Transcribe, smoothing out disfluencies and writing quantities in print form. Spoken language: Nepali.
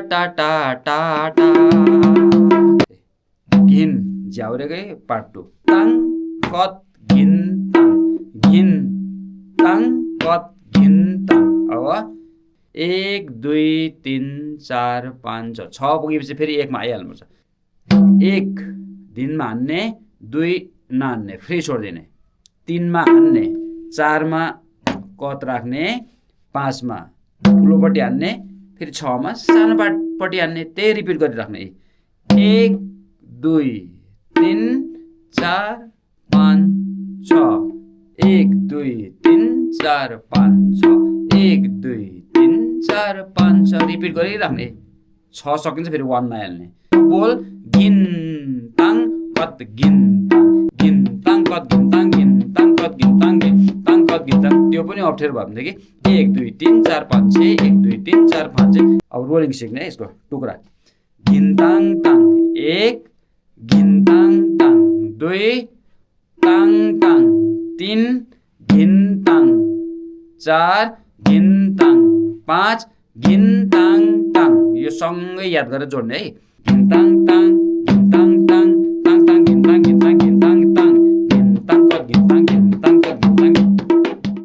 टा टा टा टा घिन ज्याउरेकै पार्ट 2 ताङ कत घिन ताङ घिन ताङ कत घिन ताङ अब 1 2 3 4 5 6 पुगेपछि फेरि 1 मा आइहाल्नुपर्छ 1 दिनमा हान्ने 2 नहान्ने फ्री छोड्दिने 3 मा हान्ने 4 मा कत राख्ने 5 मा ठुलोपट्टि हान्ने फेरि 6 मा सानोपट्टि हान्ने त्यही रिपिट गरिराख्ने 1 2 3 4 5 6 1 2 3 4 5 6 1 2 3 4 5 6 रिपिट गरिराख्ने 6 सकिन्छ फेरि 1 मा हाल्ने बोल घिन ताङ कत घिन ताङ कत घिन ताङ घिन ताङ कत घिन ताङ घिन ताङ कत घिन ताङ त्यो पनि अप्ठ्यारो भयो भने कि 1 2 3 4 5 6 1 2 3 4 5 6 अब रोलिङ सिक्ने यसको टुक्रा घिन ताङ ताङ 1 घिन ताङ ताङ 2 ताङ ताङ 3 घिन ताङ 4 घिन ताङ 5 घिन ताङ ताङ यो सँगै याद गरेर जोड्ने है घिन ताङ